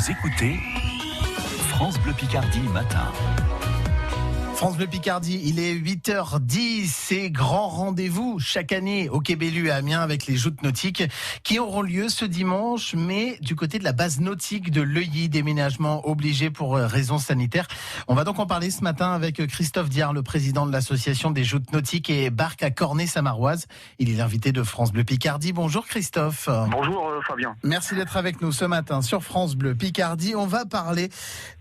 Vous écoutez France Bleu Picardie matin. France Bleu Picardie, il est 8h10, c'est grand rendez-vous chaque année au Quai Bellu à Amiens avec les joutes nautiques qui auront lieu ce dimanche, mais du côté de la base nautique de Leuilly, déménagement obligé pour raisons sanitaires. On va donc en parler ce matin avec Christophe Diard, le président de l'association des joutes nautiques et barques à Cornet-Samaroise. Il est l'invité de France Bleu Picardie. Bonjour Christophe. Bonjour Fabien. Merci d'être avec nous ce matin sur France Bleu Picardie. On va parler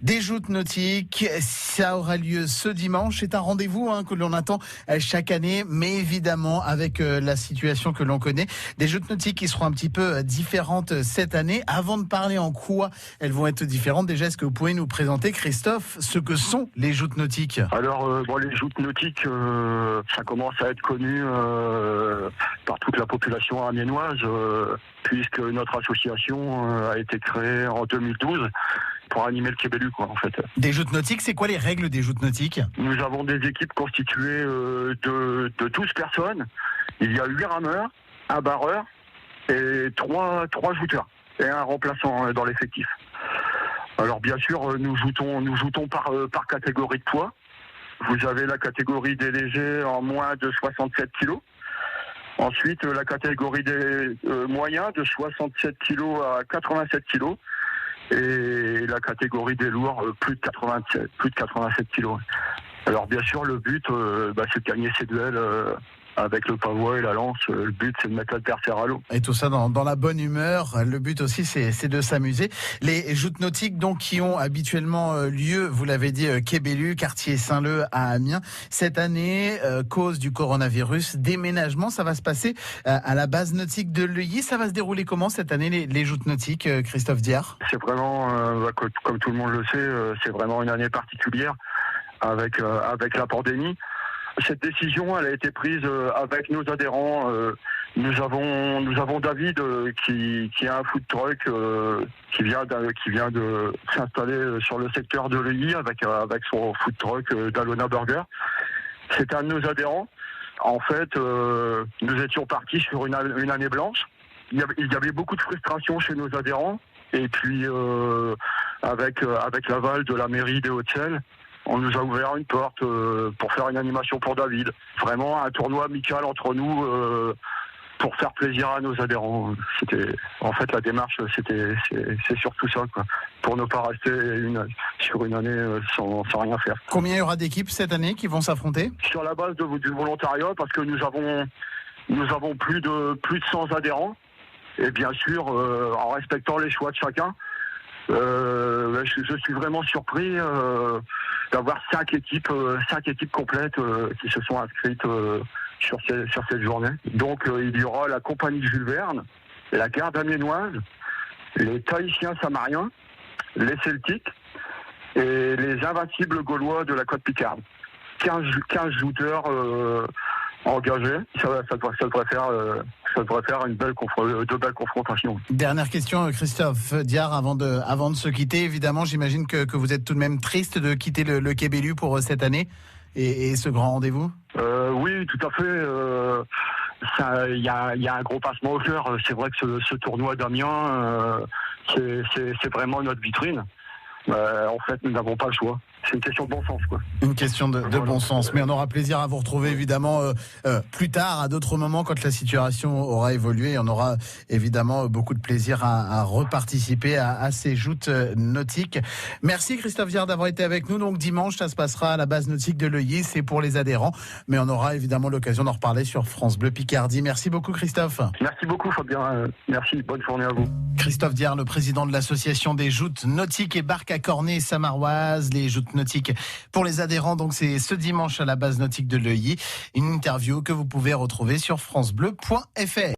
des joutes nautiques. Ça aura lieu ce dimanche. C'est un rendez-vous que l'on attend chaque année, mais évidemment avec la situation que l'on connaît. Des joutes nautiques qui seront un petit peu différentes cette année. Avant de parler en quoi elles vont être différentes, déjà, est-ce que vous pouvez nous présenter, Christophe, ce que sont les joutes nautiques ? Alors, les joutes nautiques, ça commence à être connu par toute la population amiénoise, puisque notre association a été créée en 2012 pour animer le Quai Bellu, en fait. Des joutes nautiques, c'est quoi les règles des joutes nautiques ? Nous avons des équipes constituées de 12 personnes. Il y a 8 rameurs, un barreur et 3 jouteurs et un remplaçant dans l'effectif. Alors bien sûr, nous joutons par catégorie de poids. Vous avez la catégorie des légers en moins de 67 kg. Ensuite, la catégorie des moyens de 67 kg à 87 kg. Et la catégorie des lourds, plus de 87 kilos. Alors bien sûr, le but, c'est de gagner ces duels avec le pavois et la lance. Le but, c'est de mettre l'adversaire à l'eau. Et tout ça dans la bonne humeur. Le but aussi, c'est de s'amuser. Les joutes nautiques donc qui ont habituellement lieu, vous l'avez dit, Quai Bellu, quartier Saint-Leu à Amiens. Cette année, cause du coronavirus, déménagement, ça va se passer à la base nautique de Leuilly. Ça va se dérouler comment cette année, les joutes nautiques, Christophe Diard ? C'est vraiment, comme tout le monde le sait, c'est vraiment une année particulière avec la pandémie. Cette décision, elle a été prise avec nos adhérents. Nous avons David qui a un food truck qui vient de s'installer sur le secteur de Leuilly avec son food truck d'Alona Burger. C'est un de nos adhérents. En fait, nous étions partis sur une année blanche. Il y avait beaucoup de frustration chez nos adhérents. Et puis, avec l'aval de la mairie des Hauts-de-Seine, on nous a ouvert une porte pour faire une animation pour David. Vraiment un tournoi amical entre nous pour faire plaisir à nos adhérents. En fait, la démarche, c'est surtout ça, pour ne pas rester sur une année sans rien faire. Combien il y aura d'équipes cette année qui vont s'affronter ? Sur la base du volontariat, parce que nous avons plus de 100 adhérents. Et bien sûr, en respectant les choix de chacun. Je suis vraiment surpris d'avoir 5 équipes complètes qui se sont inscrites sur cette journée. Donc il y aura la compagnie Jules Verne, la garde amiénoise, les Tahitiens Samariens, les Celtiques et les invincibles gaulois de la côte Picarde. 15 jouteurs engagés. Ça devrait faire de belles confrontations. Dernière question, Christophe Diard, avant de se quitter. Évidemment, j'imagine que vous êtes tout de même triste de quitter le Quai Bellu pour cette année et ce grand rendez-vous. Oui, tout à fait. Il y a un gros passement au cœur. C'est vrai que ce tournoi d'Amiens, c'est vraiment notre vitrine. En fait, nous n'avons pas le choix. C'est une question de bon sens, Une question de bon sens. Mais on aura plaisir à vous retrouver, évidemment, plus tard, à d'autres moments, quand la situation aura évolué. On aura, évidemment, beaucoup de plaisir à reparticiper à ces joutes nautiques. Merci, Christophe Diard, d'avoir été avec nous. Donc, dimanche, ça se passera à la base nautique de Leuilly. C'est pour les adhérents. Mais on aura, évidemment, l'occasion d'en reparler sur France Bleu Picardie. Merci beaucoup, Christophe. Merci beaucoup, Fabien. Merci. Bonne journée à vous. Christophe Diard, le président de l'association des joutes nautiques et barques à Cornet-Samaroise. Les joutes nautique pour les adhérents, donc c'est ce dimanche à la base nautique de Leuilly. Une interview que vous pouvez retrouver sur francebleu.fr.